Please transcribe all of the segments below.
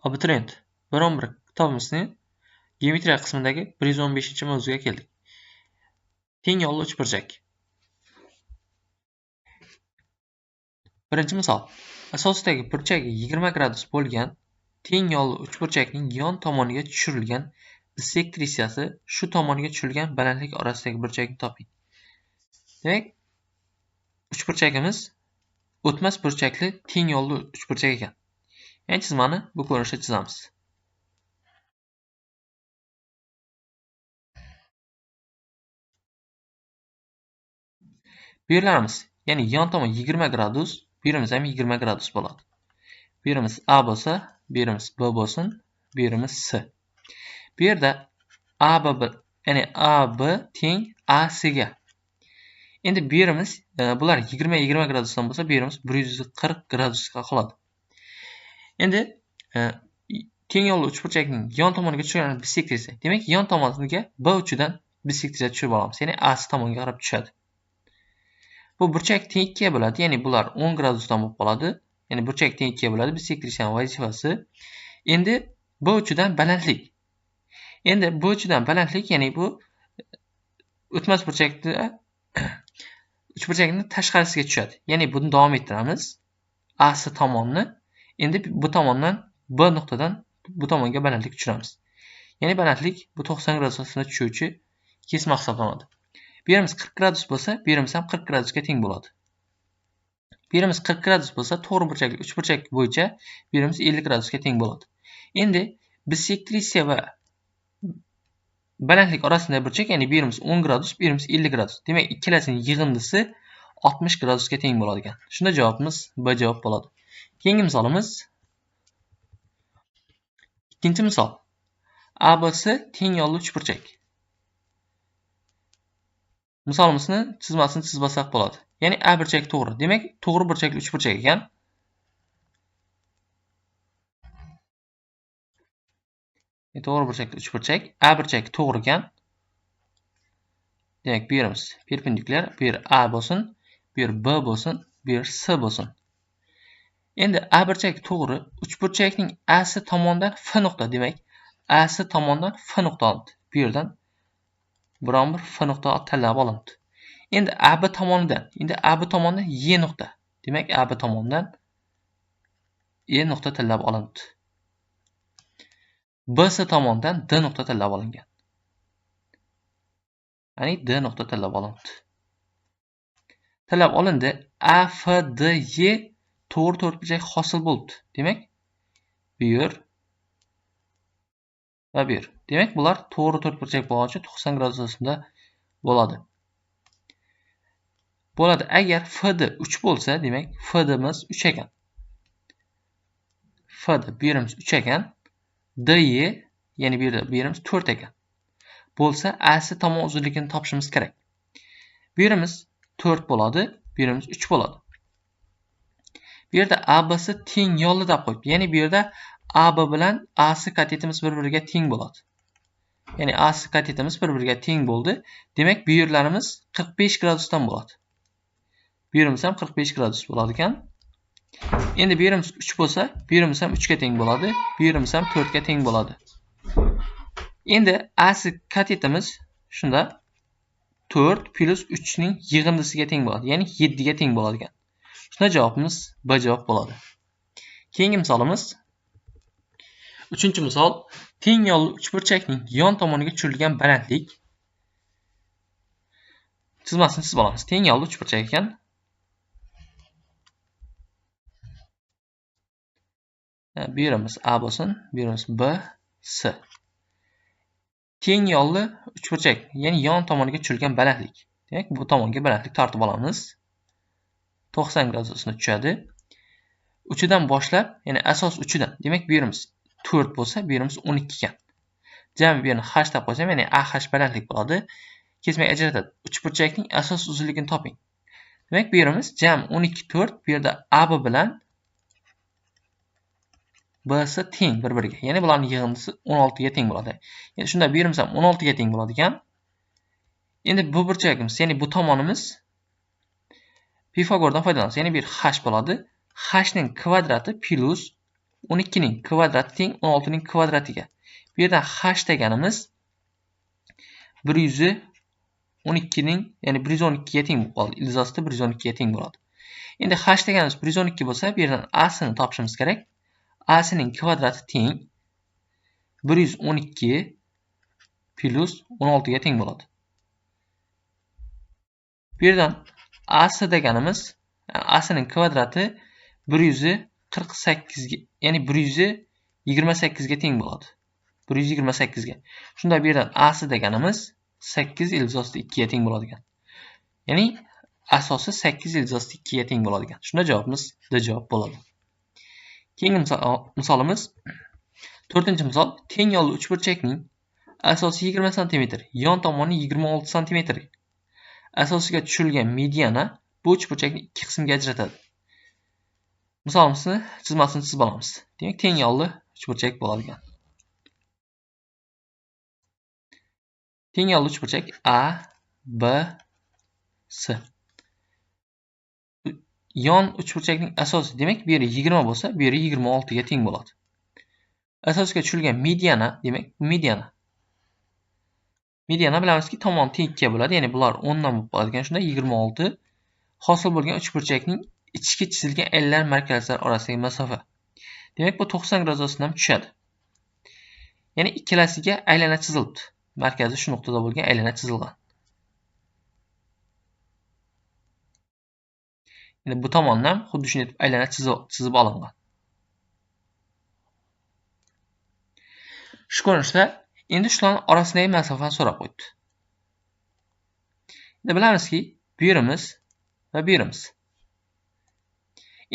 Abituriyent, biron-bir kitobimizning geometriya qismidagi 115-mavzuga keldik. Teng yo'lli uchburchak. Birinchi misol. Asosidagi burchagi 20 gradus bo'lgan teng yo'lli uchburchakning yon tomoniga tushirilgan bissektrissiyasi shu tomoniga tushirilgan balandlik orasidagi burchakni toping. Demak, uchburchagimiz o'tmas burchakli teng yo'lli uchburchak ekan. Yani chizmani bu ko'rinishda chizamiz. Bu yerlarimiz, ya'ni yon tomon 20 gradus, bu yerimiz ham 20 gradus bo'ladi. Bu yerimiz A bo'lsa, bu yerimiz B bo'lsin, bu yerimiz C. Bu yerda AB, ya'ni AB teng AC ga. Endi bu yerimiz bular 20 gradusdan bo'lsa, bu yerimiz 140 gradusga qoladi. Endi teng yo'lli uchburchakning yon tomoniga tushgan bissektrissiya. Demak, yon tomoniga B uchidan bissektrissiya tushirib olamiz. Ya'ni AC tomonga qarab tushadi. Bu burchak teng ikkiga bo'ladi, ya'ni bular 10 gradusdan bo'lib qoladi. Ya'ni burchak teng ikkiga bo'ladi, bissektrissiyaning vazifasi. Endi B uchidan balandlik. Endi B uchidan balandlik, ya'ni bu o'tmas burchakda uchburchakning tashqarisiga tushadi. Ya'ni buni davom ettiramiz. AC tomonni endi bu tomondan B nuqtadan bu tomonga balandlik tushiramiz. Ya'ni balandlik bu 90 gradusga tushuvchi kesma hisoblanadi. Bu yerimiz 40 gradus bo'lsa, bu yerimiz ham 40 gradusga teng bo'ladi. Bu yerimiz 40 gradus bo'lsa, to'g'ri burchakli uchburchak bo'yicha bu yerimiz 50 gradusga teng bo'ladi. Endi bissektrissiya va balandlik orasida burchak, ya'ni bu yerimiz 10 gradus, bu yerimiz 50 gradus. Demak, ikkalasining yig'indisi 60 gradusga teng bo'ladi ekan. Shunda javobimiz B javob bo'ladi. Keyingi misolimiz ikkinchi misol. ABC teng yo'lli uchburchak. Misolimizni chizmasini chizib olsak bo'ladi. Ya'ni A burchak to'g'ri. Demak, to'g'ri burchakli uchburchak ekan. To'g'ri burchakli uchburchak, A burchak to'g'ri ekan. Demak, bu yerimiz perpendikulyar, bu yer A bo'lsin, bu yer B bo'lsin, bu yer C bo'lsin. Endi A burchak to'g'ri, uchburchakning AC tomonidan F nuqta, demak, AC tomonidan F nuqta olindi. Bu yerdan biron bir F nuqta tanlab olindi. Endi AB tomonidan, Y nuqta. Demak, AB tomonidan E nuqta tanlab olindi. BC tomonidan D nuqta tanlab olingan. Ya'ni D nuqta tanlab olindi. Tanlab olindi. AFDY to'g'ri to'rtburchak hosil bo'ldi. Demak, bu yer va bu yer. Demak, bular to'g'ri to'rtburchak bo'lgani uchun 90 gradusda bo'ladi. Agar FD 3 bo'lsa, demak, FD'miz 3 ekan. FD bu yerimiz 3 ekan. DY, ya'ni bu yerimiz 4 ekan. Bo'lsa, AC tomon uzunligini topishimiz kerak. Bu yerimiz 4 bo'ladi, bu yerimiz 3 bo'ladi. Bu yerda ABC teng yo'lli deb qo'yib, ya'ni bu yerda AB bilan AC katetimiz bir-biriga teng bo'ladi. Ya'ni AC katetimiz bir-biriga teng bo'ldi. Demak, bu yerlarimiz 45 gradusdan bo'ladi. Bu yerimiz ham 45 gradus bo'ladi ekan. Endi bu yerimiz 3 bo'lsa, bu yerimiz ham 3 ga teng bo'ladi, bu yerimiz ham 4 ga teng bo'ladi. Endi AC katetimiz shunda 4 plus 3 ning yig'indisiga teng bo'ladi, ya'ni 7 ga teng bo'ladi ekan. Shunda javobimiz B javob bo'ladi. Keyingi misolimiz 3-misol. Teng yo'lli uchburchakning yon tomoniga tushirilgan balandlik. Chizmasini chizib olamiz. Teng yo'lli uchburchak ekan. Bu yerimiz A bo'lsin, bu yerimiz B, C. Teng yo'lli uchburchak, ya'ni yon tomoniga tushirilgan balandlik. Demak, bu tomonga balandlik tortib olamiz. 90 gradusga tushadi. Uchidan boshlab, ya'ni asos uchidan. Demak, bu yerimiz 4 bo'lsa, bu yerimiz 12 ekan. Jami bu yerni H deb qo'ysam, ya'ni AH balandlik bo'ladi. Kesmak ajratadi. Uchburchakning asos uzunligini toping. Demak, bu yerimiz jami 12 4, bu yerda AB bilan BC teng bir-biriga. Ya'ni bularning yig'indisi 16 ga teng bo'ladi. Ya'ni shunda bu yerimiz ham 16 ga teng bo'ladi ekan. Endi bu burchagimiz, ya'ni bu tomonimiz Pifagordan foydalanamiz. Ya'ni bir H bo'ladi. H ning kvadrati plus 12 ning kvadrati teng 16 ning kvadratiga. Bu yerdan h deganimiz 112 ning, ya'ni 112 ga teng bo'lib qoldi. Ildiz 112 ga teng bo'ladi. Endi h deganimiz 112 bo'lsa, bu yerdan a sini topishimiz kerak. A sining kvadrati teng 112 plus 16 ga teng bo'ladi. Bu yerdan a deganimiz, a sining kvadrati 148 ga, ya'ni 128 ga teng bo'ladi. 128 ga. Shunda bu yerdan a deganimiz 8 ildiz 2 ga teng bo'ladi ekan. Ya'ni asosi 8 ildiz 2 ga teng bo'ladi ekan. Shunda javobimiz D javob bo'ladi. Keyingi misolimiz 4-misol. Teng yo'lli uchburchakning asosi 20 cm, yon tomoni 26 cm. Asosiga tushirilgan mediana bu uchburchakni ikki qismga ajratadi. Misolimizni chizmasini chizib olamiz. Demak, teng yo'lli uchburchak bo'ladi ekan. Teng yo'lli uchburchak A, B, C. Yon uchburchakning asosi, demak, bu yeri 20 bo'lsa, bu yeri 26 ga teng bo'ladi. Asosiga tushirilgan mediana, demak, mediana. Mediana bilamizki, tomon tengga bo'ladi, ya'ni bular 10 dan bo'lib qoladi ekan. Shunda 26 hosil bo'lgan uchburchakning ichki chizilgan aylanlar markazlari orasidagi masofa. Demak, bu 90 gradusdan tushadi. Ya'ni ikkalasiga aylana chizilibdi. Markazi shu nuqtada bo'lgan aylana chizilgan. Endi bu tomondan xuddi shunday aylana chizib olingan. Shu ko'rinishda endi shularning orasidagi masofani so'rab qo'ydi. Endi bilamizki, bu yerimiz va bu yerimiz.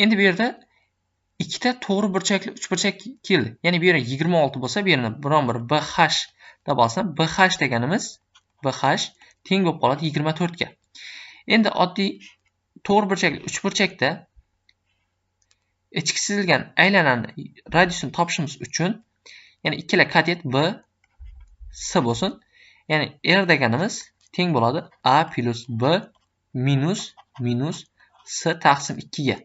Endi bu yerda ikkita to'g'ri burchakli uchburchak keldi. Ya'ni bu yerga 26 bo'lsa, bu yerni biron bir BH deb olsam, BH deganimiz BH teng bo'lib qoladi 24 ga. Endi oddiy to'g'ri burchakli uchburchakda ichki chizilgan aylanani radiusini topishimiz uchun, ya'ni ikkala katet B C bo'lsin. Ya'ni R deganimiz teng bo'ladi A plus B minus C taqsim 2 ga.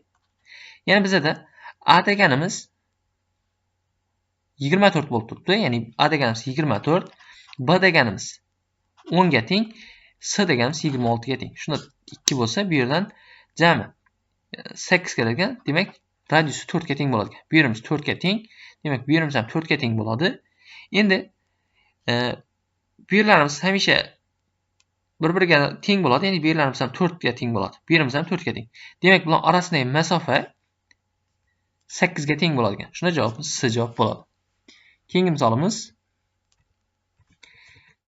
Ya'ni bizda A deganimiz 24 bo'lib turibdi. Ya'ni A deganimiz 24, B deganimiz 10 ga teng, C deganimiz 26 ga teng. Shunda 2 bo'lsa, bu yerdan jami 8 keladigan. Demak, radiusi 4 ga teng bo'ladi. Bu yerimiz 4 ga teng. Demak, bu yerimiz ham 4 ga teng bo'ladi. Endi bu yerlarimiz hamisha bir-biriga teng bo'ladi. Ya'ni bu yerlarimiz ham 4 ga teng bo'ladi. Bu yerimiz ham 4 ga teng. Demak, bular orasidagi masofa 8 ga teng bo'ladi ekan. Shunda javobimiz C javob bo'ladi. Keyingi misolimiz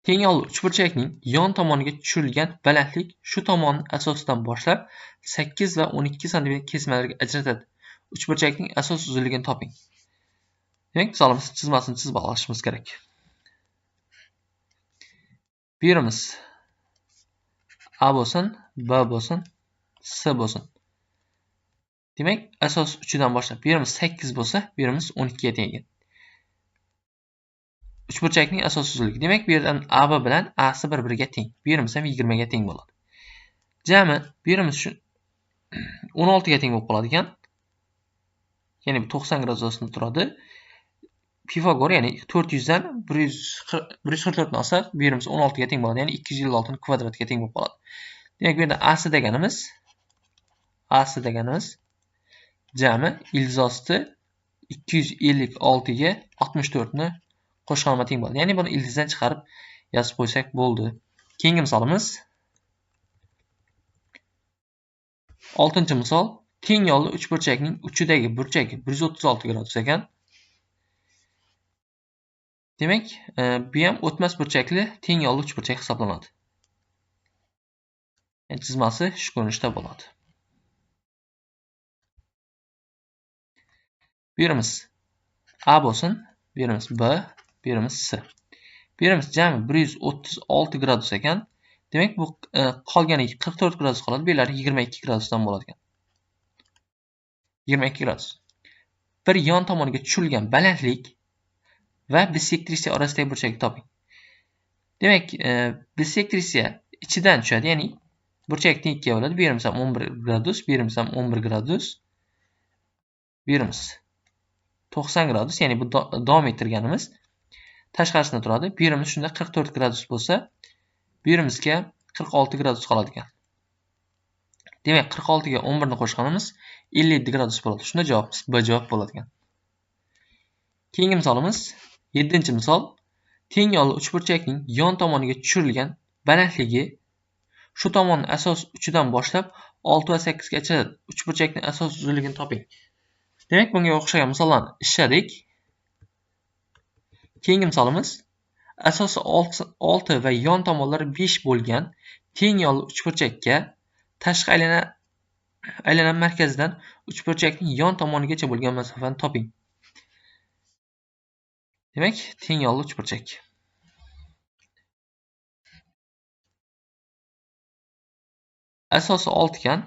teng yo'lli uchburchakning yon tomoniga tushirilgan balandlik shu tomonning asosidan boshlab 8 va 12 cm kesmalarga ajratadi. Uchburchakning asos uzunligini toping. Demak, misolimiz chizmasini chizib olishimiz kerak. Bu yerimiz A bo'lsin, B bo'lsin, C bo'lsin. Demak, asos uchidan boshlab bu yerimiz 8 bo'lsa, bu yerimiz 12 ga teng ekan. Uchburchakning asos uzunligi. Demak, bu yerdan AB bilan AC bir-biriga teng. Bu yerimiz ham 20 ga teng bo'ladi. Jami bu yerimiz shu 16 ga teng bo'lib qoladi ekan. Ya'ni bu 90 gradusda turadi. Pifagor, ya'ni 400 dan 144 ni olsak, bu yerimiz 16 ga teng bo'ladi. Ya'ni 256 ning kvadratiga teng bo'lib qoladi. Demak, bu yerda AC deganimiz jami ildiz 256 ga 64 ni qo'shqolma teng bo'ladi. Ya'ni buni ildizdan chiqarib yozib qo'ysak bo'ldi. Keyingi misolimiz 6-misol. Teng yo'lli uchburchakning uchidagi burchagi 136 gradus ekan. Demak, bu ham o'tmas burchakli teng yo'lli uchburchak hisoblanadi. Yani chizmasi shu ko'rinishda bo'ladi. Bu yerimiz A bo'lsin, bu yerimiz B, bu yerimiz C. Bu yerimiz jami 136 gradus ekan. Demak, bu qolganiga 44 gradus qoladi. Bu yerlar 22 gradusdan bo'ladi ekan. 22 gradus. Bir yon tomoniga tushirilgan balandlik va bissektriya orasidagi burchakni toping. Demak, bissektriya ichidan tushadi, ya'ni burchak teng ikkiga bo'ladi. Bu yerimiz ham 11 gradus, bu yerimiz ham 11 gradus. Bu yerimiz 90 gradus, ya'ni bu davom ettirganimiz tashqarisida turadi. Bu yerimiz shunda 44 gradus bo'lsa, bu yerimizga 46 gradus qoladi ekan. Demak, 46 ga 11 ni qo'shganimiz 57 gradus bo'ladi. Shunda javobimiz B javob bo'ladi ekan. Keyingi misolimiz 7-misol. Teng yonli uchburchakning yon tomoniga tushirilgan balandligi shu tomonning asos uchidan boshlab 6 va 8 gacha uchburchakning asos uzunligini toping. Demak, bunga o'xshagan misollarni ishladik. Keyingi misolimiz asosi 6 va yon tomonlari 5 bo'lgan teng yonli uchburchakka tashqi aylanan markazidan uchburchakning yon tomonigacha bo'lgan masofani toping. Demak, teng yonli uchburchak. Asosi 6 ekan,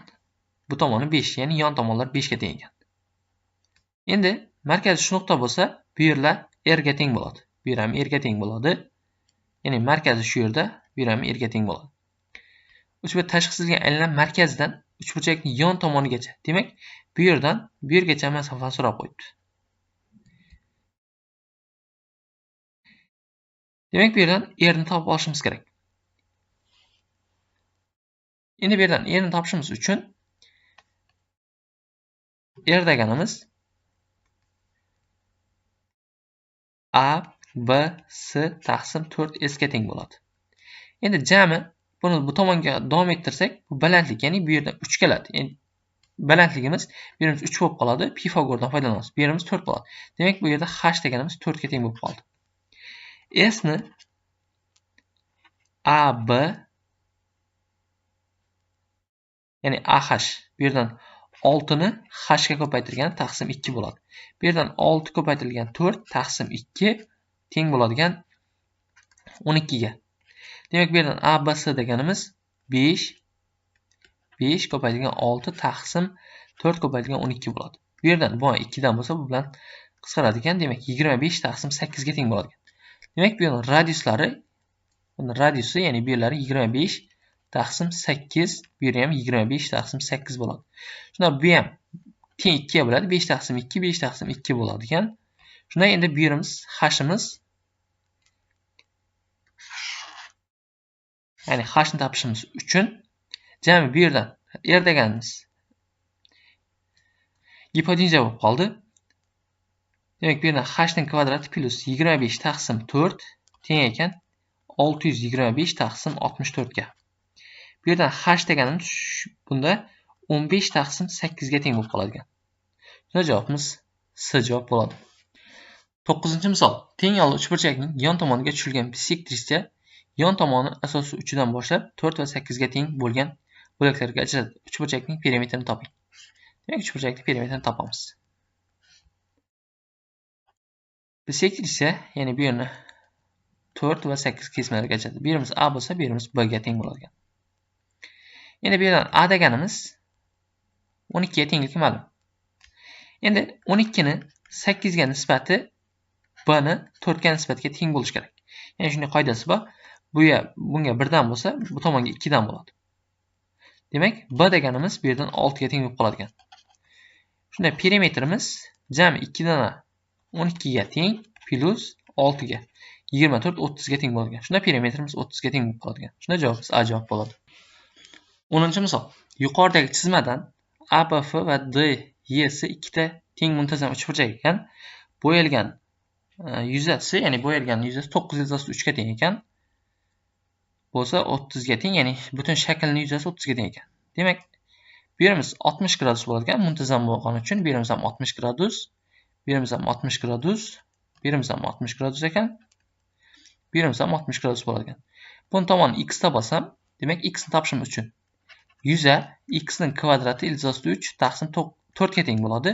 bu tomoni 5, ya'ni yon tomonlar 5 ga teng ekan. Endi markazi shu nuqta bo'lsa, bu yerlar R ga teng bo'ladi. Bu yer ham R ga teng bo'ladi. Ya'ni markazi shu yerda, bu yer ham R ga teng bo'ladi. Uchburchak tashqi chizilgan aylanan markazidan uchburchakning yon tomonigacha. Demak, bu yerdan bu yergacha masofani so'rab qo'yibdi. Demak, bu yerdan R ni topib olishimiz kerak. Endi bu yerdan R ni topishimiz uchun R deganimiz A, B, S taqsim 4S ga teng bo'ladi. Endi jami buni bu tomonga davom ettirsak, bu balandlik, ya'ni bu yerdan 3 keladi. Endi balandligimiz bu yerimiz 3 bo'lib qoladi. Pifagordan foydalanamiz. Bu yerimiz 4 bo'ladi. Demak, bu yerda h deganimiz 4 ga teng bo'lib qoldi. S ni AB ya'ni AH bu yerdan 6 ni h ga ko'paytirgan taqsim 2 bo'ladi. Bu yerdan 6 ko'paytirilgan 4 taqsim 2 teng bo'ladigan 12 ga. Demak, bu yerdan ABC deganimiz 5 ko'paytirilgan 6 taqsim 4 ko'paytirilgan 12 bo'ladi. Bu yerdan bu 2 dan bo'lsa, bu bilan qisqaradi ekan. Demak, 25 taqsim 8 ga teng bo'ladi. Demak, bu yerning radiuslari, buni radiusi, ya'ni bu yerlari 25 taqsim 8, bu yer ham 25 taqsim 8 bo'ladi. Shunda bu ham teng 2 ga bo'ladi. 5 taqsim 2, 5 taqsim 2 bo'ladi ekan. Shunda endi bu yerimiz h'imiz, ya'ni h ni topishimiz uchun jami bu yerdan R deganimiz gipotenuza bo'lib qoldi. Demak, bu yerdan h ning kvadrati plus 25 taqsim 4 teng ekan 625 taqsim 64 ga. Bu yerdan h deganimiz bunda 15 taqsim 8 ga teng bo'lib qoladi ekan. Shunda javobimiz S javob bo'ladi. 9-misol. Teng yonli uchburchakning yon tomoniga tushirilgan bisektrischa yon tomoni asosi uchidan boshlab 4 va 8 ga teng bo'lgan bo'laklarga ajratib uchburchakning perimetrini toping. Demak, uchburchakning perimetrini topamiz. Bisektrischa, ya'ni bu yerni 4 va 8 kesmalarga ajratib. Bu yerimiz A bo'lsa, bu yerimiz B ga teng bo'ladi ekan. Endi bu yerdan A deganimiz 12 ga tengligi ma'lum. Endi 12 ni 8 ga nisbati B ni 4 ga nisbatiga teng bo'lishi kerak. Ya'ni shunday qoidasi bor. Bunga 1 dan bo'lsa, bu tomonga 2 dan bo'ladi. Demak, B deganimiz bu yerdan 6 ga teng bo'lib qoladi ekan. Shunda perimetrimiz jami 2 dan 12 ga teng plus 6 ga 24 30 ga teng bo'ladi ekan. Shunda perimetrimiz 30 ga teng bo'lib qoladi ekan. Shunda javobimiz A javob bo'ladi. 10-misol. Yuqoridagi chizmadan ABF va DYS ikkita teng muntazam uchburchak ekan. Bo'yalgan yuzasi, ya'ni bo'yalgan yuzasi 9 yuzasi 3 ga teng ekan. Bo'lsa 30 ga teng, ya'ni butun shaklning yuzasi 30 ga teng ekan. Demak, bu yerimiz 60 gradus bo'ladi ekan, muntazam bo'lgani uchun bu yerimiz ham 60 gradus, bu yerimiz ham 60 gradus, bu yerimiz ham 60 gradus ekan. Bu yerimiz ham 60 gradus bo'ladi ekan. Buni tomonni x deb olsam, demak x ni topishim uchun yuza x ning kvadrati ildiz 3 taqsim 4 ga teng bo'ladi.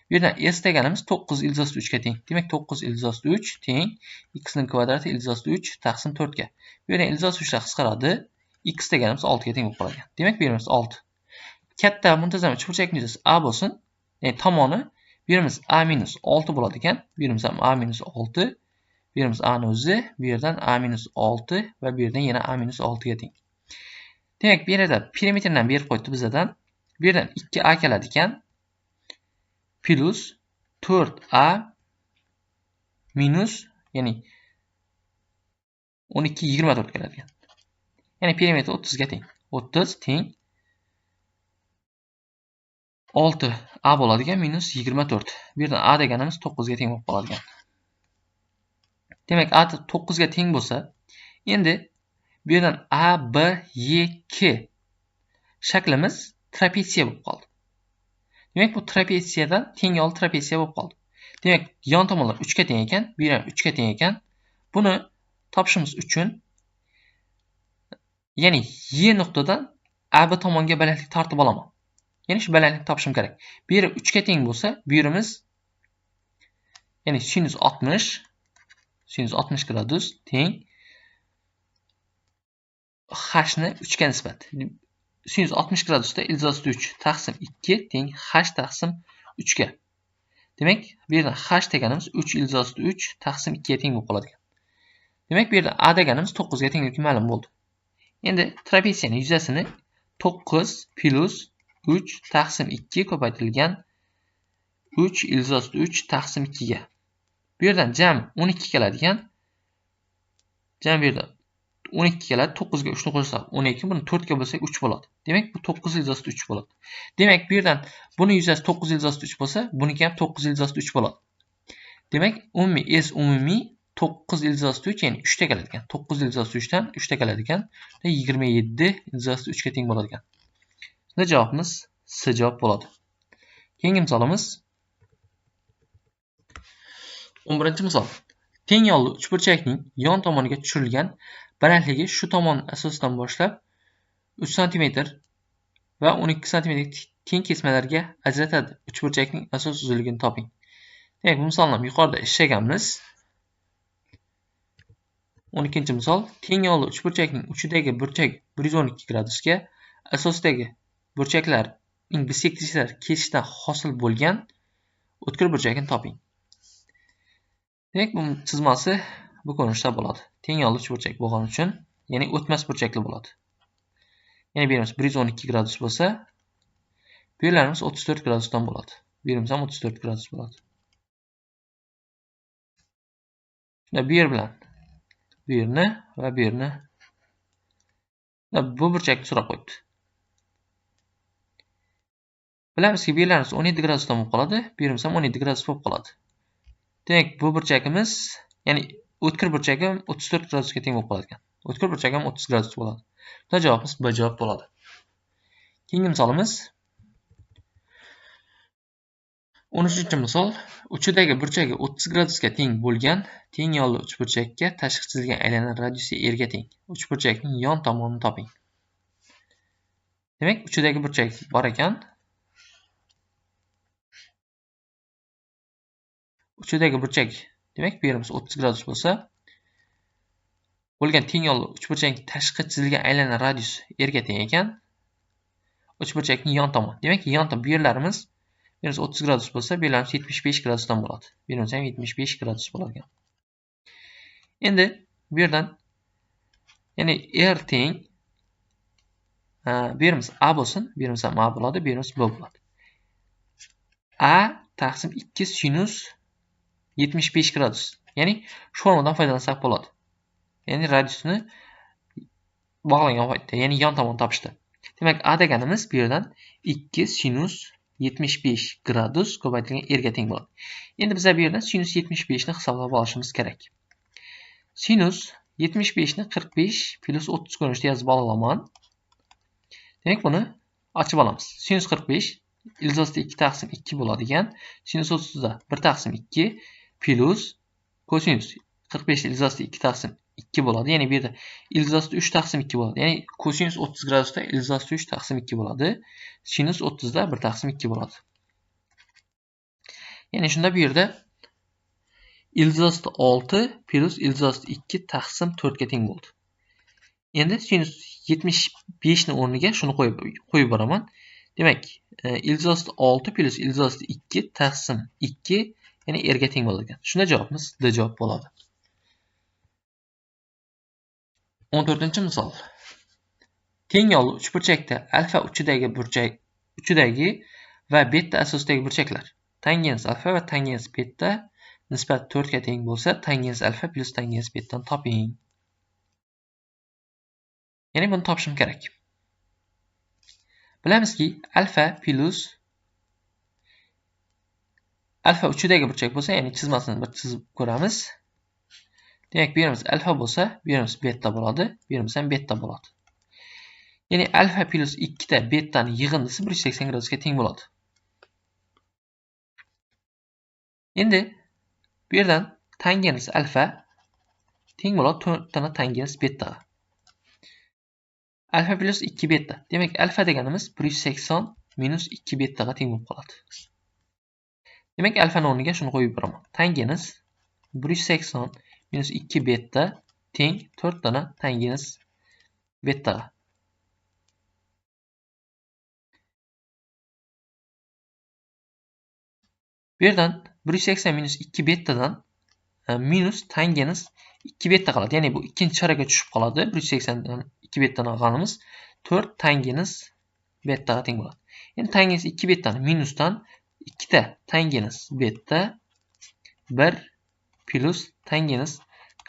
Bu yerdan s deganimiz 9 ildiz 3 ga teng. Demak, 9 ildiz 3 teng x ning kvadrati ildiz 3 taqsim 4 ga. Bu yerdan ildiz 3 lar qisqaradi. X deganimiz 6 ga teng bo'lib qoladi. Demak, bu yerimiz 6. Katta muntazam uchburchakning yuzasi A bo'lsin. Ya'ni tomoni bu yerimiz A minus 6 bo'ladi ekan. Bu yerimiz ham A minus 6. Bu yerimiz A ni o'zi, bu yerdan A minus 6 va bu yerdan yana A minus 6 ga teng. Demak, bu yerda perimetrdan berib qo'ydi bizdan. Bu yerdan 2A keladi ekan. Plus 4A minus, ya'ni 12 24 keladigan. Ya'ni perimetr 30 ga teng. 30 teng 6a bo'ladigan minus 24. Bu yerdan a deganimiz 9 ga teng bo'lib qoladigan. Demak, a 9 ga teng bo'lsa, endi bu yerdan a, b, y, k shaklimiz trapetsiya bo'lib qoldi. Demak, bu trapetsiyadan teng yo'l trapetsiya bo'lib qoldi. Demak, yon tomonlar 3 ga teng ekan, bu ham 3 ga teng ekan. Buni topishimiz uchun, ya'ni y nuqtadan ab tomonga balandlik tortib olaman. Ya'ni shu balandlikni topishim kerak. Bu yeri 3 ga teng bo'lsa, bu yerimiz ya'ni sinus 60 gradus teng h ni 3 ga nisbat. Sinus 60 gradusda ildiz 3 taqsim 2 teng h taqsim 3 ga. Demak, bu yerdan h deganimiz 3 ildiz 3 taqsim 2 ga teng bo'lib qoladi. Demak, bu yerda a deganimiz 9 ga tengligi ma'lum bo'ldi. Endi trapetsiyaning yuzasini 9 plus 3 taqsim 2 ko'paytirilgan 3 ildiz 3 taqsim 2 ga. Bu yerdan jami 12 keladigan. Jami bu yerda 12 keladi. 9 ga 3 ni qo'shsak 12, buni 4 ga bo'lsak 3 bo'ladi. Demak, bu 9 ildiz 3 bo'ladi. Demak, bu yerdan buni yuzasi 9 ildiz 3 bo'lsa, buniki ham 9 ildiz 3 bo'ladi. Demak, umumiy 9 ildiz 3, ya'ni 3 ta keladigan. 9 ildiz 3 dan 3 ta keladigan. 27 ildiz 3 ga teng bo'ladigan. Bunda javobimiz C javob bo'ladi. Keyingi misolimiz 11-misol. Teng yo'lli uchburchakning yon tomoniga tushirilgan balandligi shu tomon asosidan boshlab 3 cm va 12 cm teng kesmalarga ajratadi. Uchburchakning asos uzunligini toping. Demak, bu misolni yuqorida ishlaganmiz. 12-misol. Teng yo'lli uchburchakning uchidagi burchak 112 gradusga, asosidagi burchaklarning bisektrisiyalar kesishdan hosil bo'lgan o'tkir burchakni toping. Demak, bu chizmasi bu ko'rinishda bo'ladi. Teng yo'lli uchburchak bo'lgani uchun, ya'ni o'tmas burchakli bo'ladi. Ya'ni bu yerimiz 112 gradus bo'lsa, bu yerlarimiz 34 gradusdan bo'ladi. Bu yerimiz ham 34 gradus bo'ladi. Shunda bu yer bilan bu yerni va bu yerni bu burchakni so'rab qo'yibdi. Bilamizki, bu yerlarimiz 17 gradusdan bo'lib qoladi, bu yerimiz ham 17 gradus bo'lib qoladi. Demak, bu burchakimiz, ya'ni o'tkir burchagim 34 gradusga teng bo'lib qoladi. O'tkir burchagim 30 gradus bo'ladi. Bunda javobimiz B javob bo'ladi. Keyingi misolimiz 13-misol. Uchidagi burchagi 30 gradusga teng bo'lgan teng yo'lli uchburchakka tashqi chizilgan aylanar radiusi r ga teng. Uchburchakning yon tomonini toping. Demak, uchidagi burchak bor ekan. Uchidagi burchak, demak, bu yerimiz 30 gradus bo'lsa, bo'lgan teng yo'lli uchburchakning tashqi chizilgan aylanar radiusi r ga teng ekan. Uchburchakning yon tomoni. Demak, yon tomon bu yerlarimiz 30 gradus bo'lsa, bu yerlarimiz 75 gradusdan bo'ladi. Bu yerimiz ham 75 gradus bo'ladi. Endi bu yerdan, ya'ni r teng, bu yerimiz a bo'lsin, bu yerimiz ham a bo'ladi, bu yerimiz b bo'ladi. A taqsim 2 sinus 75 gradus. Ya'ni shu formadan foydalansak bo'ladi. Ya'ni radiusni bog'langan paytda, ya'ni yon tomon topishdi. Demak, a deganimiz bu yerdan 2 sinus 75 gradus ko'paytirilgan r ga teng bo'ladi. Endi biz bu yerdan sinus 75 ni hisoblab olishimiz kerak. Sinus 75 ni 45 plus 30 ko'rinishda yozib olaman. Demak, buni ochib olamiz. Sinus 45 ildiz 2 taqsim 2 bo'ladigan, sinus 30 da 1 taqsim 2 plus kosinus 45 ildiz 2 taqsim 2 bo'ladi. Ya'ni bu yerda ildiz 3 taqsim 2 bo'ladi. Ya'ni kosinus 30 gradusda ildiz 3 taqsim 2 bo'ladi. Sinus 30 da 1 taqsim 2 bo'ladi. Ya'ni shunda bu yerda ildiz 6 plus ildiz 2 taqsim 4 ga teng bo'ldi. Endi sinus 75 ni o'rniga shuni qo'yib boraman. Demak, ildiz 6 plus ildiz 2 taqsim 2, ya'ni r ga teng bo'ladi. Shunda javobimiz D javob bo'ladi. 14-misol. Teng yo'lli uchburchakda alfa uchidagi va beta asosidagi burchaklar tangens alfa va tangens beta nisbat 4 ga teng bo'lsa, tangens alfa plus tangens betani toping. Ya'ni buni topishim kerak. Bilamizki, alfa plus alfa uchidagi burchak bo'lsa, ya'ni chizmasini bir chizib ko'ramiz. Demak, bu yerimiz alfa bo'lsa, bu yerimiz beta bo'ladi, bu yerimiz ham beta bo'ladi. Ya'ni alfa plus 2 ta betani yig'indisi 180 gradusga teng bo'ladi. Endi bu yerdan tangens alfa teng bo'ladi 4 tana tangens beta. Alfa plus 2 beta. Demak, alfa deganimiz 180 minus 2 betaga teng bo'lib qoladi. Demak, alfani o'rniga shuni qo'yib beraman. Tangens 180 minus 2 beta teng 4 tana tangens betaga. Bu yerdan 180 minus 2 betadan minus tangens 2 beta qoladi. Ya'ni bu ikkinchi chorakka tushib qoladi. 180 dan 2 betani olganimiz 4 tangens betaga teng bo'ladi. Endi tangens 2 betani minusdan 2 ta tangens beta 1 plus tangens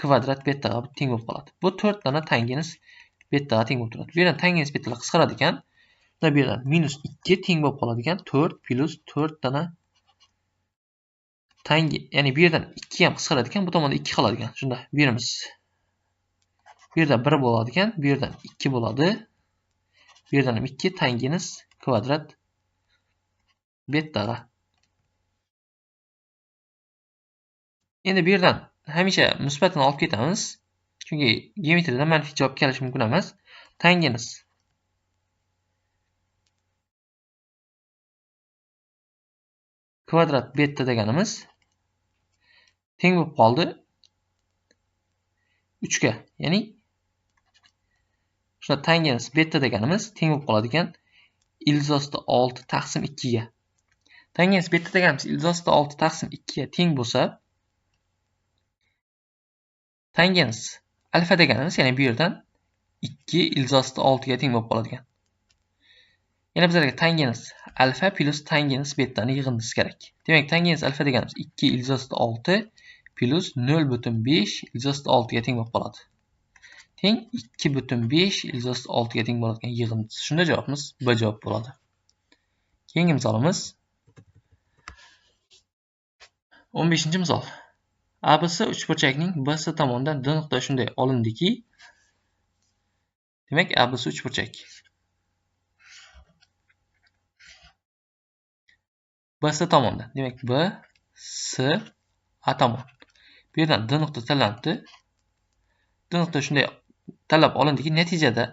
kvadrat betaga teng bo'lib qoladi. Bu 4 tana tangens betaga teng bo'lib turadi. Bu yerdan tangens betalar qisqaradi ekan. Bu yerdan minus 2 teng bo'lib qoladi ekan. 4 plus 4 tana ya'ni bu yerdan 2 ham qisqaradi ekan, bu tomonda 2 qoladi ekan. Shunda bu yerimiz bu yerda 1 bo'ladi ekan, bu yerdan 2 bo'ladi. Bu yerdan ham 2 tangens kvadrat betaga. Endi bu yerdan hamisha musbatini olib ketamiz. Chunki geometriyada manfiy javob kelishi mumkin emas. Tangens kvadrat beta deganimiz teng bo'lib qoldi 3 ga. Ya'ni shunda tangens beta deganimiz teng bo'lib qoladi ekan ildiz 6 taqsim 2 ga. Tangens beta deganimiz ildiz 6 taqsim 2 ga teng bo'lsa, tangens alfa deganimiz, ya'ni bu yerdan 2 ildiz 6 ga teng bo'lib qoladi ekan. Yana bizlarga tangens alfa plus tangens betani yig'indisi kerak. Demak, tangens alfa deganimiz 2 ildiz 6 plus 0,5 ildiz 6 ga teng bo'lib qoladi. Teng 2,5 ildiz 6 ga teng bo'ladigan yig'indisi. Shunda javobimiz B javob bo'ladi. Keyingi misolimiz 15-misol. ABC uchburchakning BC tomonidan D nuqta shunday olindiki, demak ABC uchburchak. BC tomonidan, demak B, C, A tomon. Bu yerdan D nuqta tanlanibdi. D nuqta shunday tanlab olindiki, natijada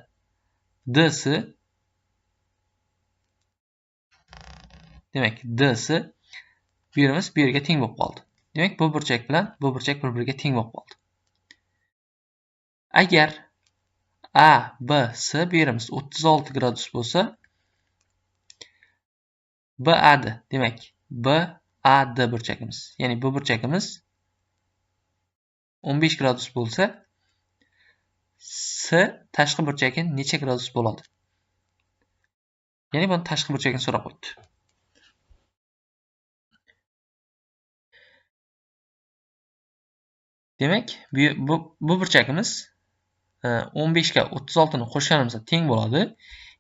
DC, demak DC bu yerimiz bu yerga teng bo'lib qoldi. Demak, bu burchak bilan bu burchak bir-biriga teng bo'lib qoldi. Agar A, B, C bu yerimiz 36 gradus bo'lsa, BAD, demak BAD burchagimiz. Ya'ni bu burchagimiz 15 gradus bo'lsa, C tashqi burchagi necha gradus bo'ladi? Ya'ni buni tashqi burchagini so'rab qo'ydi. Demak, bu burchagimiz 15 ga 36 ni qo'shganimizda teng bo'ladi.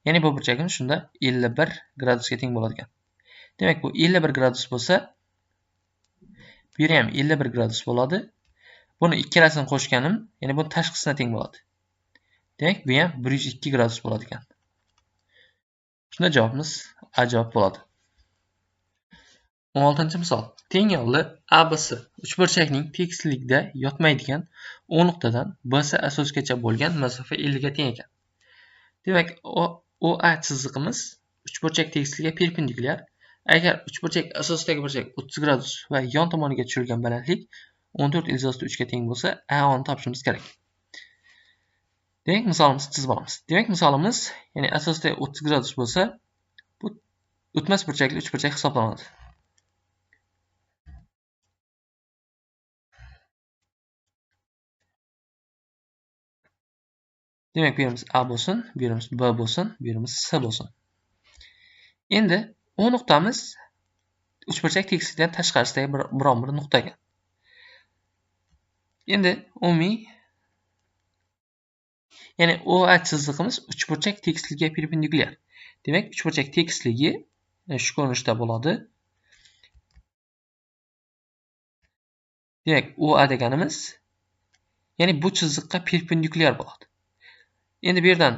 Ya'ni bu burchagimiz shunda 51 gradusga teng bo'ladi ekan. Demak, bu 51 gradus bo'lsa, bu yerda ham 51 gradus bo'ladi. Buni ikkalasini qo'shganim, ya'ni bu tashqisina teng bo'ladi. Demak, bu ham 102 gradus bo'ladi ekan. Shunda javobimiz A javob bo'ladi. 16-misol. Teng yo'lli ABC uchburchakning tekislikda yotmaydigan O nuqtadan BC asosgacha bo'lgan masofa 50 ga teng ekan. Demak, OA chiziqimiz uchburchak tekisligiga perpendikulyar. Agar uchburchak asosidagi burchak 30 gradus va yon tomoniga tushirilgan balandlik 14 ildiz 3 ga teng bo'lsa, AO'ni topishimiz kerak. Demak, misolimizni chizib olamiz. Demak, misolimiz, ya'ni asosda 30 gradus bo'lsa, bu o'tmas burchakli uchburchak hisoblanadi. Demak, bu yerimiz A bo'lsin, bu yerimiz B bo'lsin, bu yerimiz C bo'lsin. Endi O nuqtamiz uchburchak tekislikdan tashqarisidagi biron bir nuqta ekan. Endi umumiy ya'ni OA chizig'imiz uchburchak tekisligiga perpendikulyar. Demak, uchburchak tekisligi shu ko'rinishda bo'ladi. Demak, OA deganimiz ya'ni bu chiziqqa perpendikulyar bo'ladi. Endi bu yerdan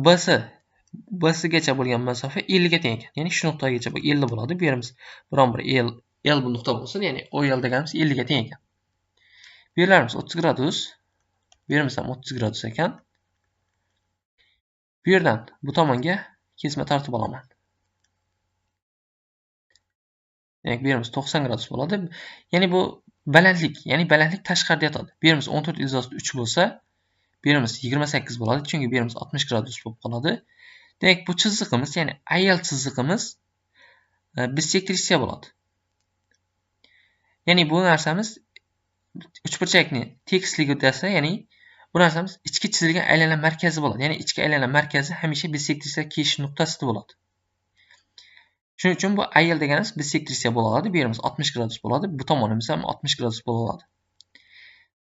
BS gacha bo'lgan masofa 50 ga teng ekan. Ya'ni shu nuqtagacha 50 bo'ladi. Bu yerimiz biron bir L bu nuqta bo'lsin, ya'ni OL deganimiz 50 ga teng ekan. Bu yerlarimiz 30 gradus. Bu yerimiz ham 30 gradus ekan. Bu yerdan bu tomonga kesma tortib olaman. Demak, bu yerimiz 90 gradus bo'ladi. Ya'ni bu balandlik, tashqarida yotadi. Bu yerimiz 14 izosida 3 bo'lsa, bu yerimiz 28 bo'ladi, chunki bu yerimiz 60 gradus bo'lib qoladi. Demak, bu chiziqimiz, ya'ni AL chiziqimiz bissektrissiya bo'ladi. Ya'ni bu narsamiz uchburchakni tekisligi desa, ya'ni bu narsamiz ichki chizilgan aylanma markazi bo'ladi. Ya'ni ichki aylanma markazi hamisha bissektrissiya keshish nuqtasida bo'ladi. Shuning uchun bu AL deganimiz bissektrissiya bo'la oladi. Bu yerimiz 60 gradus bo'ladi. Bu tomonimiz ham 60 gradus bo'la oladi.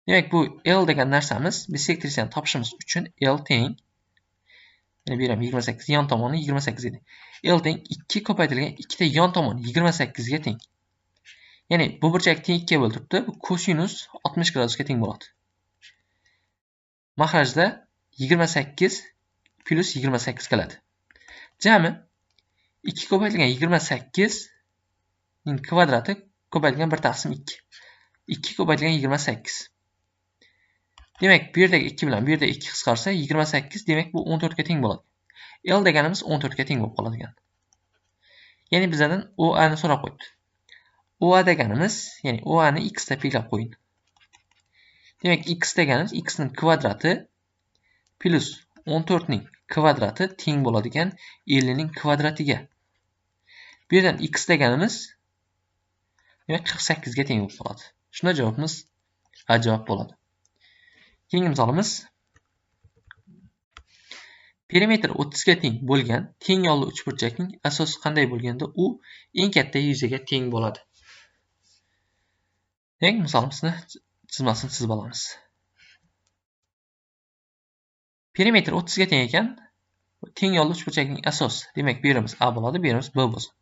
Demak, bu L degan narsamiz bissektrissiyani topishimiz uchun L teng, ya'ni bu ham 28, yon tomoni 28 edi. L teng 2 ko'paytirilgan 2 ta yon tomoni 28 ga teng. Ya'ni bu burchak teng 2 ga bo'libdi. Bu kosinus 60 gradusga teng bo'ladi. Mahrajda 28 plus 28 keladi. Jami 2 ko'paytirilgan 28 ning kvadrati ko'paytirilgan 1/2. 2 ko'paytirilgan 28. Demak, bu yerdagi 2 bilan bu yerda 2 qisqarsa 28, demak bu 14 ga teng bo'ladi. L deganimiz 14 ga teng bo'lib qoladigan. Ya'ni bizdan OA ni so'rab qo'yibdi. OA deganimiz, ya'ni OA ni x deb belgilab qo'ying. Demak, x deganimiz x ning kvadrati plus 14 ning kvadrati teng bo'ladigan 50 ning kvadratiga. Bu yerdan x deganimiz demak 48 ga teng bo'lib qoladi. Shunda javobimiz A javob bo'ladi. Keyingi misolimiz perimetr 30 ga teng bo'lgan teng yo'lli uchburchakning asosi qanday bo'lganda u eng katta yuzaga teng bo'ladi. Demak, misolimizni chizmasini chizib olamiz. Perimetr 30 ga teng ekan, teng yo'lli uchburchakning asosi, demak bu yerimiz A bo'ladi, bu yerimiz B bo'lsin.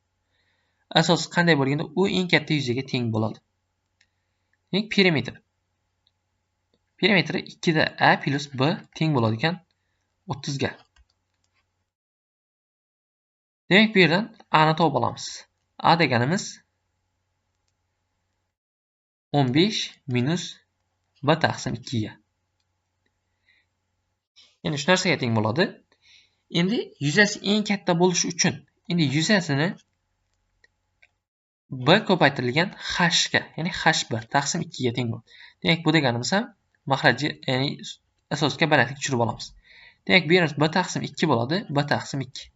Asosi qanday bo'lganda u eng katta yuzaga teng bo'ladi. Demak, perimetri 2 da A plus B teng bo'ladi ekan 30 ga. Demak, bu yerdan A ni topib olamiz. A deganimiz 15 minus B taqsim 2 ga. Ya'ni shu narsaga teng bo'ladi. Endi yuzasi eng katta bo'lishi uchun, endi yuzasini B ko'paytirilgan H ga, ya'ni H1 taqsim 2 ga teng bo'ladi. Demak, bu deganimiz ham mahrajni, ya'ni asosga balandlik tushirib olamiz. Demak, bu yerimiz B taqsim 2 bo'ladi, B taqsim 2.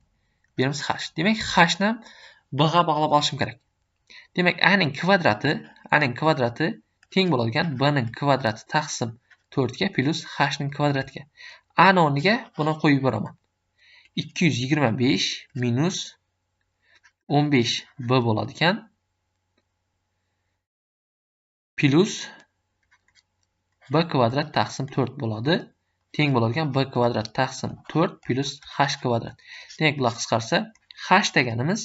Bu yerimiz H. Demak, H ni ham B ga bog'lab olishim kerak. Demak, A ning kvadrati teng bo'ladigan B ning kvadrati taqsim 4 ga plus H ning kvadratiga. A ning o'rniga buni qo'yib beraman. 225 minus 15 B bo'ladi ekan. Plus B kvadrat taqsim 4 bo'ladi. Teng bo'ladigan B kvadrat taqsim 4 plus H kvadrat. Demak, bular qisqarsa H deganimiz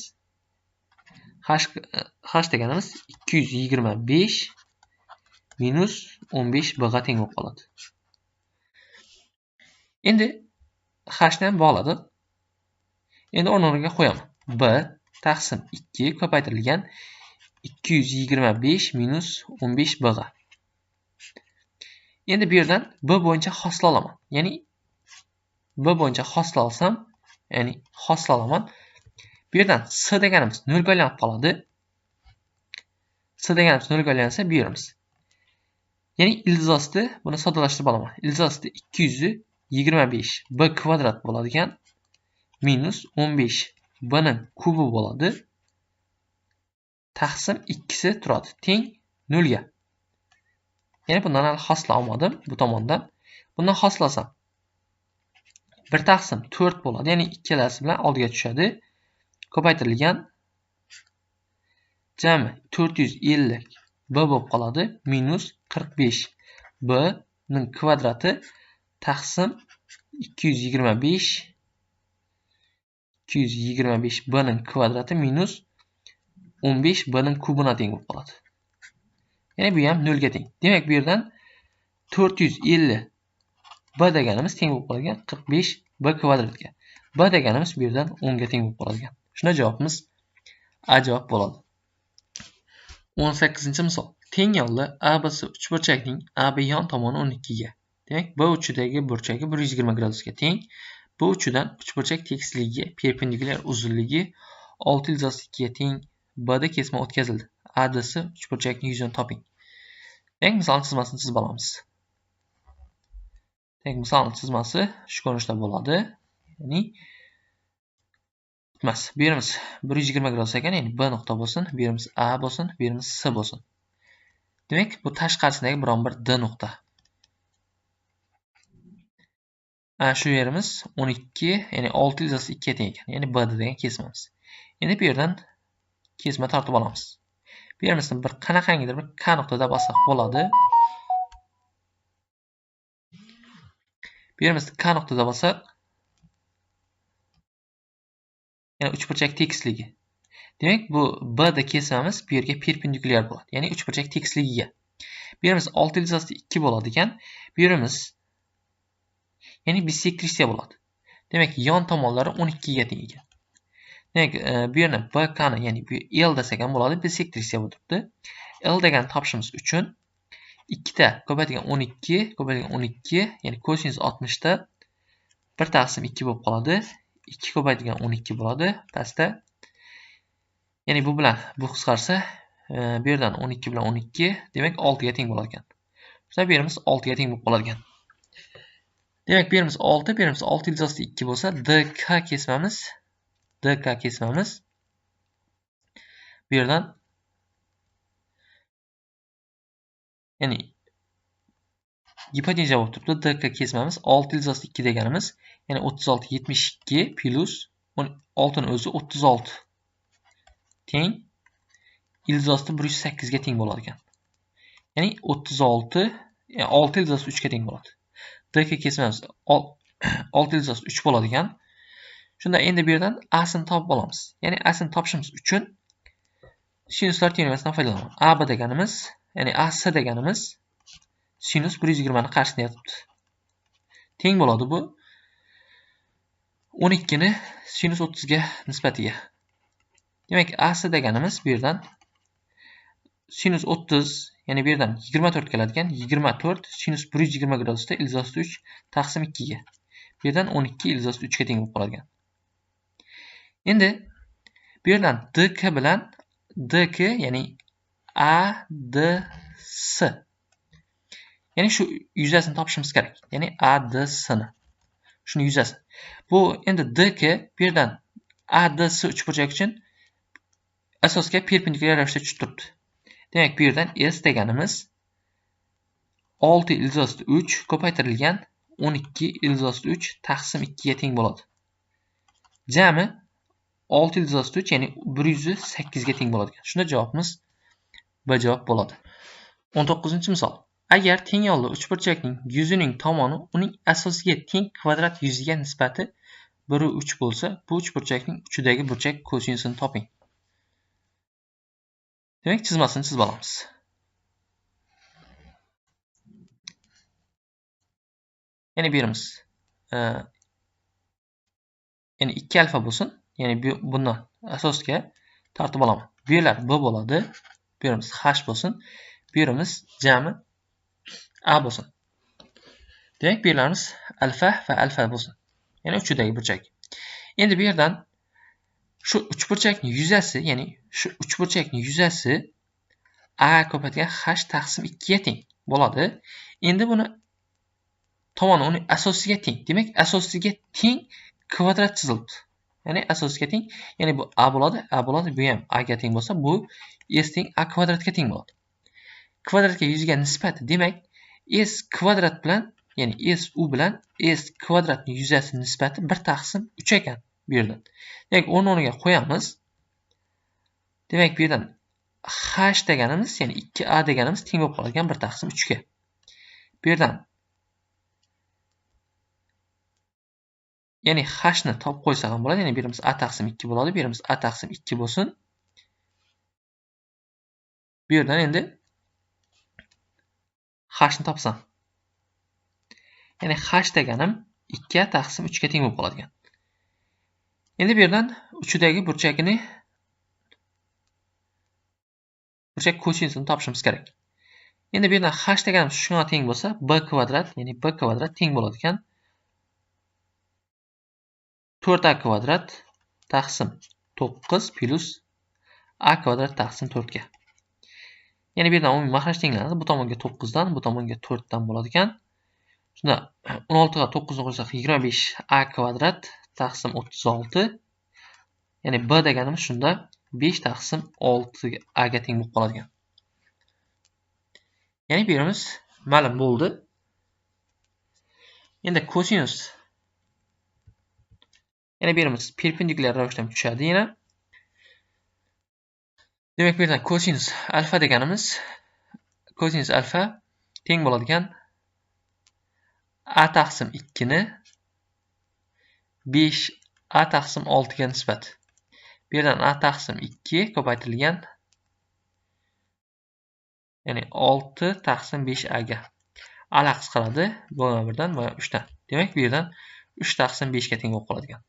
225 minus 15 B ga teng bo'lib qoladi. Endi H ni ham bog'ladik. Endi o'rniga qo'yaman. B taqsim 2 ko'paytirilgan 225 minus 15 B ga. Endi bu yerdan B bo'yicha hosila olaman. Ya'ni B bo'yicha hosila olsam, ya'ni hosila olaman. Bu yerdan S deganimiz 0 ga aylanib qoladi. S deganimiz 0 ga aylansa bu yerimiz. Ya'ni ildiz osti buni soddalashtirib olaman. Ildiz osti 225 B kvadrat bo'ladi ekan. Minus 15 B ning kubi bo'ladi. Taqsim 2 si turadi. Teng 0 ga. Ya'ni bundan hali hosila olmadim bu tomondan. Bundan hosilasam 1 taqsim 4 bo'ladi. Ya'ni ikkalasi bilan oldiga tushadi. Ko'paytirilgan jami 450 B bo'lib qoladi. Minus 45 b ning kvadrati taqsim 225 b ning kvadrati minus 15 b ning kubuna teng bo'lib qoladi. Ya'ni bu ham 0 ga teng. Demak, bu yerdan 450 b deganimiz teng bo'lib qolgan 45 b kvadratga. B deganimiz bu yerdan 10 ga teng bo'lib qolgan. Shuna javobimiz A javob bo'ladi. 18-misol. Teng yo'lda ABC uchburchakning AB yon tomoni 12 ga. Demak, B uchidagi burchagi 120 gradusga teng. B uchidan uchburchak tekisligiga perpendikulyar uzunligi 6/2 ga teng. Bda kesma o'tkazildi. ADC uchburchakning yuzini toping. Demak, misol chizmasini chizib olamiz. Demak, misol chizmasi shu ko'rinishda bo'ladi. Ya'ni birimiz 120 gradus ekan, ya'ni B nuqta bo'lsin, birimiz A bo'lsin, birimiz C bo'lsin. Demak, bu tashqarisidagi biron bir D nuqta. Shu yerimiz 12, ya'ni 6/2 ga teng ekan. Ya'ni B degan kesmamiz. Endi bu yerdan kesma tortib olamiz. Birimizni bir qanaqangidir bir K nuqtada bossak bo'ladi. Birimizni K nuqtada bossak, ya'ni uchburchak tekisligi. Demak, bu B da kesmamiz bu yerga perpendikulyar bo'ladi. Ya'ni uchburchak tekisligiga. Birimiz 6/2 bo'ladi ekan, birimiz ya'ni bisektrissiya bo'ladi. Demak, yon tomonlari 12 ga teng ekan. Demak, bu yerni BK ni, ya'ni bu L desak ham bo'ladi, bisektrissiya bo'lib turibdi. L degan topishimiz uchun 2 ta ko'paytirgan 12, ya'ni kosinus 60 da 1/2 bo'lib qoladi. 2 ko'paytirgan 12 bo'ladi. Pastda ya'ni bu bilan bu qisqarsa, bu yerdan 12 bilan 12, demak 6 ga teng bo'lar ekan. Shunda birimiz 6 ga teng bo'lib qolar ekan. Demak, birimiz 6, birimiz 6/2 bo'lsa, DK kesmamiz bu yerdan ya'ni gipotenuza bo'lib turibdi. DK kesmamiz 6/2 deganimiz, ya'ni 36 72 plus 6 ning o'zi 36 teng 1/8 ga teng bo'lar ekan. Ya'ni 36 6/3 ga teng bo'ladi. DK kesmamiz 6/3 bo'ladi ekan. Shunda endi bu yerdan A'sini topib olamiz. Ya'ni A'sini topishimiz uchun sinuslar teoremasidan foydalanamiz. AB deganimiz, ya'ni AC deganimiz sinus 120 ni qarshisida yotibdi. Teng bo'ladi bu 12 ni sinus 30 ga nisbatiga. Demak, AC deganimiz bu yerdan sinus 30, ya'ni bu yerdan 24 keladi ekan. 24 sinus 120 gradusda 1/3 taqsim 2 ga. Bu yerdan 12 1/3 ga teng bo'lib qoladi ekan. Endi bu yerdan DK bilan DK, ya'ni ADC, ya'ni shu yuzasini topishimiz kerak. Ya'ni ADC ni. Shuni yuzasi. Bu endi DK bu yerdan ADC uchburchak uchun asosga perpendikulyar ravishda tushib turibdi. Demak, bu yerdan S deganimiz 6/3 ko'paytirilgan 12/3 taqsim 2 ga teng bo'ladi. Jami 6/3, ya'ni 108 ga teng bo'ladi. Shunda javobimiz B javob bo'ladi. 19-misol. Agar teng yo'lda uchburchakning yuzining tomoni uning asosiga teng kvadrat yuziga nisbati 1/3 bo'lsa, bu uchburchakning uchidagi burchak kosinusini toping. Demak, chizmasini chizib olamiz. Ya'ni birimiz ya'ni 2 alfa bo'lsin. Ya'ni bundan asosga tortib olaman. Bu yerlar B bo'ladi. Birimiz H bo'lsin. Birimiz jami A bo'lsin. Demak, bu yerlarimiz alfa va alfa bo'lsin. Ya'ni uchidagi burchak. Endi bu yerdan shu uchburchakning yuzasi, ya'ni shu uchburchakning yuzasi A ko'paytirgan H taqsim 2 ga teng bo'ladi. Endi buni tomoni uning asosiga teng. Demak, asosiga teng kvadrat chizildi. Ya'ni asosiga teng, ya'ni bu A bo'ladi, bu ham A ga teng bo'lsa, bu S teng A kvadratga teng bo'ladi. Kvadratga yuziga nisbati, demak, S kvadrat bilan, ya'ni S u bilan S kvadratning yuzasi nisbati 1/3 ekan bu yerdan. Demak, o'rniga qo'yamiz. Demak, bu yerdan H deganimiz, ya'ni 2A deganimiz teng bo'lib qolgan 1/3 ga. Bu yerdan ya'ni hni topib qo'ysa ham bo'ladi. Ya'ni birimiz a taqsim 2 bo'ladi. Birimiz a taqsim 2 bo'lsin. Bu yerdan endi hni topsam. Ya'ni h deganim 2 taqsim 3 ga teng bo'lib qoladigan. Endi bu yerdan uchidagi burchak kosinusini topishimiz kerak. Endi bu yerdan h deganimiz shunga teng bo'lsa, b kvadrat, ya'ni b kvadrat teng bo'ladi ekan 4a kvadrat taqsim 9 plus a kvadrat taqsim 4 ga. Ya'ni bu yerdan umumiy mahraj tenglanadi. Bu tomonga 9 dan, bu tomonga 4 dan bo'ladi ekan. Shunda 16 ga 9 ni qo'shsak 25a kvadrat taqsim 36. Ya'ni b deganimiz shunda 5 taqsim 6a ga teng bo'lib qoladigan. Ya'ni bu yerimiz ma'lum bo'ldi. Endi kosinus. Yana bu yerimiz perpendikulyar ravishda tushadi yana. Demak, bu yerdan kosinus alfa deganimiz kosinus alfa teng bo'ladigan a taqsim 2 ni 5 a taqsim 6 ga nisbat. Bu yerdan a taqsim 2 ko'paytirilgan ya'ni 6 taqsim 5 a ga. A qisqaradi bo'lma 1 dan va 3 dan. Demak, bu yerdan 3 taqsim 5 ga teng bo'lib qoladigan.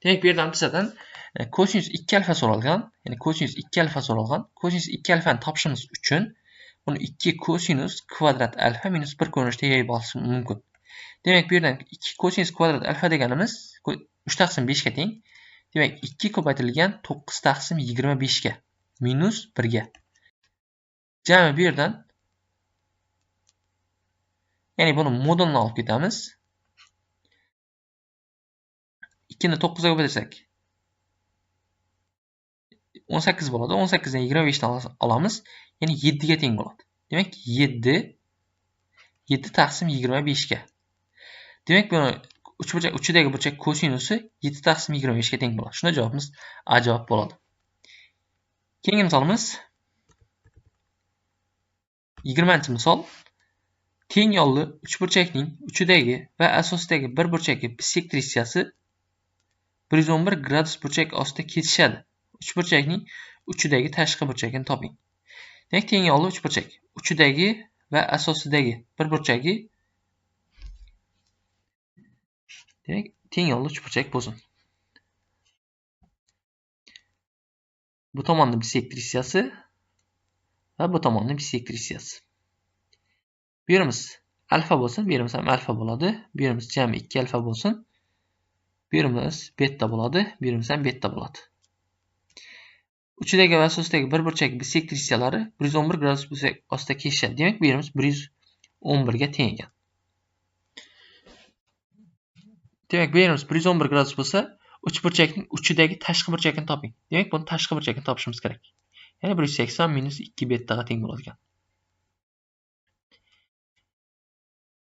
Demak, bu yerdan bizdan kosinus 2 alfa so'ralgan. Ya'ni kosinus 2 alfa so'ralgan. Kosinus 2 alfani topishimiz uchun buni 2 kosinus kvadrat alfa minus 1 ko'rinishda yoyib olishimiz mumkin. Demak, bu yerdan 2 kosinus kvadrat alfa deganimiz 3 taqsim 5 ga teng. Demak, 2 ko'paytirilgan 9 taqsim 25 ga minus 1 ga. Jami bu yerdan ya'ni buni modulni olib ketamiz. 2 ni 9 ga ko'paytirsak 18 bo'ladi. 18 dan 25 dan olamiz. Ya'ni 7 ga teng bo'ladi. Demak, 7 taqsim 25 ga. Demak, buni uchidagi burchak kosinusi 7 taqsim 25 ga teng bo'ladi. Shunda javobimiz A javob bo'ladi. Keyingi misolimiz 20-misol. Teng yo'lli uchburchakning uchidagi va asosidagi bir burchakka bisektrissiyasi 111 gradus burchak ostida kesishadi. Uchburchakning uchidagi tashqi burchakini toping. Demak, teng yo'lli uchburchak uchidagi va asosidagi bir burchagi demak, teng yo'lli uchburchak bo'lsin. Bu tomonning bisektrissiyasi va bu tomonning bisektrissiyasi. Bu yerimiz alfa bo'lsin, bu yerimiz ham alfa bo'ladi. Bu yerimiz jami 2 alfa bo'lsin. Bu yerimiz beta bo'ladi, bu yerimiz ham beta bo'ladi. Uchidagi va asosidagi bir burchak bisektrissiyalari 111 gradus burchak ostida kesishadi. Demak, bu yerimiz 111 ga teng ekan. Demak, bu yerimiz 111 gradus bo'lsa, uchburchakning uchidagi tashqi burchakini toping. Demak, buni tashqi burchakini topishimiz kerak. Ya'ni 180 minus 2 betaga teng bo'ladi ekan.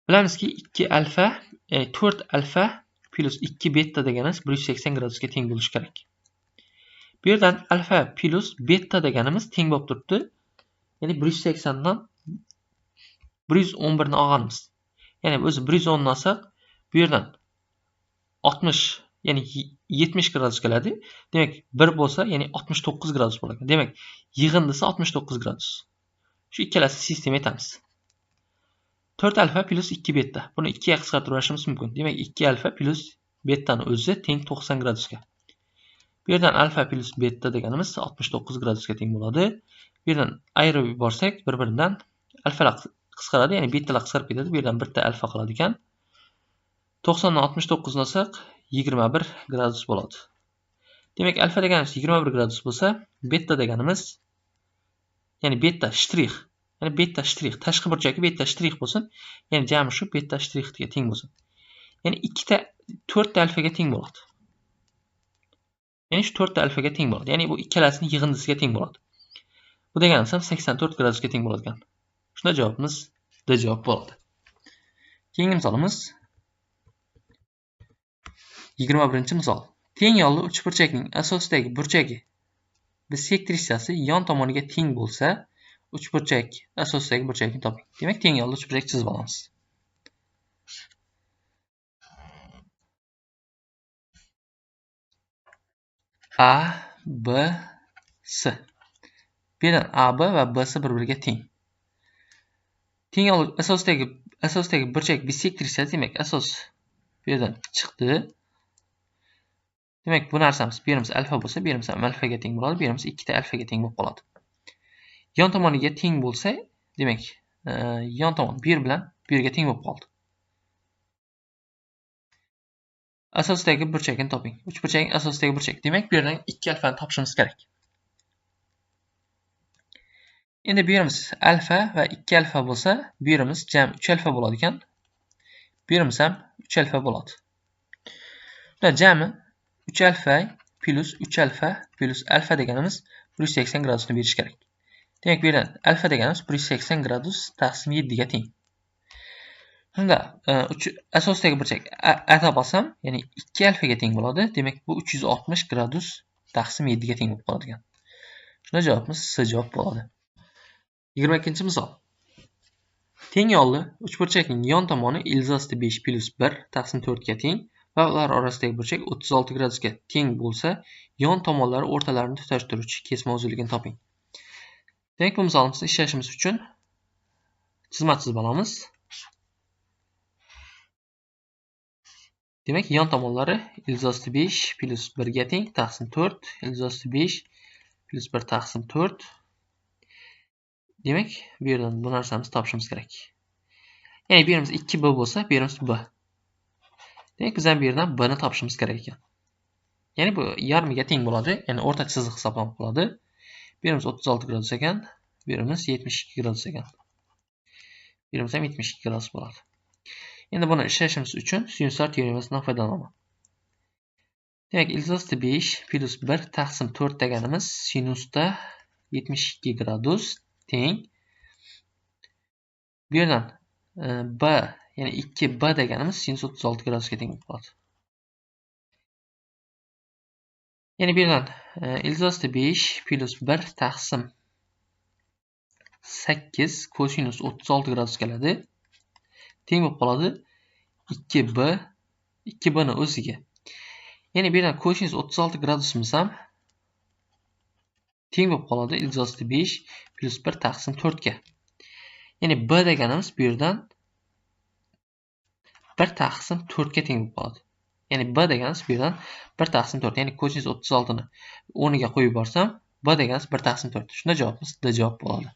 Bilamizki 2 alfa, 4 alfa plus 2 beta deganimiz 180 gradusga teng bo'lishi kerak. Bu yerdan alfa plus beta deganimiz teng bo'lib turibdi. Ya'ni 180 dan 111 ni olganmiz. Ya'ni o'zi 110 ni olsak, bu yerdan 60, ya'ni 70 gradus keladi. Demak, 1 bo'lsa, ya'ni 69 gradus bo'ladi. Demak, yig'indisi 69 gradus. Shu ikkalasini sistema etamiz. 4 alfa plus 2 beta. Buni 2 ga qisqartirib olishimiz mumkin. Demak, 2 alfa plus betani o'zi teng 90 gradusga. Bu yerdan alfa plus beta deganimiz 69 gradusga teng bo'ladi. Bu yerdan ayirib yuborsak, bir-biridan alfalar qisqaradi, ya'ni betalar qisqarib ketadi. Bu yerdan bitta alfa qoladi ekan. 90 dan 69 ni olsak, 21 gradus bo'ladi. Demak, alfa deganimiz 21 gradus bo'lsa, beta deganimiz ya'ni beta shtrix, ya'ni beta shtrix tashqi burchagi beta shtrix bo'lsin. Ya'ni jami shu beta shtrixga teng bo'lsin. Ya'ni 4 ta alfaga teng bo'ladi. Ya'ni shu 4 ta alfaga teng bo'ladi. Ya'ni bu ikkalasining yig'indisiga teng bo'ladi. Bu deganimiz ham 84 gradusga teng bo'ladi ekan. Shunda javobimiz D javob bo'ladi. Keyingi misolimiz 21-misol. Teng yo'lli uchburchakning asosidagi burchagi bisektrissiyasi yon tomoniga teng bo'lsa, uchburchak asosidagi burchakni toping. Demak, teng yo'lli uchburchak chizib olamiz. A, B, S. Bu yerdan A, B va B, S bir-biriga teng. Teng asosidagi burchak bisektrisa, demak, asos bu yerdan chiqdi. Demak, bu narsamiz bu yerimiz alfa bo'lsa, bu yerimiz ham alfaga teng bo'ladi. Bu yerimiz 2 ta alfaga teng bo'lib qoladi. Yon tomoniga teng bo'lsa, demak, yon tomon 1 bilan 1 ga teng bo'lib qoldi. Asosidagi burchakni toping. Uchburchakning asosidagi burchak. Demak, bu yerdan 2 alfani topishimiz kerak. Endi bu yerimiz alfa va 2 alfa bo'lsa, bu yerimiz jami 3 alfa bo'ladi ekan. Bu yerimiz ham 3 alfa bo'ladi. Bunda jami 3 alfa plus 3 alfa plus alfa deganimiz 180 gradusni berish kerak. Demak, bu yerdan alfa deganimiz 180 gradus taqsim 7 ga teng. Shunda asosidagi burchak a topsam, ya'ni 2 alfaga teng bo'ladi. Demak, bu 360 gradus taqsim 7 ga teng bo'lib qoladi ekan. Shunda javobimiz C javob bo'ladi. 22-misol. Teng yo'lli uchburchakning yon tomoni ildiz 5 plus 1 taqsim 4 ga teng va ular orasidagi burchak 36 gradusga teng bo'lsa, yon tomonlari o'rtalarini tutashtiruvchi kesma uzunligini toping. Demak, bu misolimizni ishlashimiz uchun chizma chizib olamiz. Demak, yon tomonlari ildiz 5 plus 1 ga teng taqsim 4, ildiz 5 plus 1 taqsim 4. Demak, bu yerdan bu narsamizni topishimiz kerak. Ya'ni bu yerimiz 2b bo'lsa, bu yerimiz b. Demak, biz ham bu yerdan b ni topishimiz kerak ekan. Ya'ni bu yarmiga teng bo'ladi, ya'ni o'rta chiziq hisoblanib qoladi. Bu yerimiz 36 gradus ekan, bu yerimiz 72 gradus ekan. Bu yerimiz ham 72 gradus bo'ladi. Endi buni ishlashimiz uchun sinuslar teoremasidan foydalanaman. Demak, ildiz 5 plus 1 taqsim 4 deganimiz sinusda 72 gradus teng. Bu yerdan b, ya'ni 2b deganimiz sinus 36 gradusga teng bo'ladi. Ya'ni bu yerdan ildiz 5 plus 1 taqsim 8 kosinus 36 gradus keladi. Teng bo'lib qoladi 2b, 2b ni o'ziga. Ya'ni bu yerdan kosinus 36 gradusimiz ham teng bo'lib qoladi ildiz 5 plus 1 taqsim 4 ga. Ya'ni b deganimiz bu yerdan 1 taqsim 4 ga teng bo'lib qoladi. Ya'ni b deganimiz bu yerdan 1 taqsim 4, ya'ni kosinus 36 ni o'rniga qo'yib yuborsam, b deganimiz 1 taqsim 4. Shunda javobimiz D javob bo'ladi.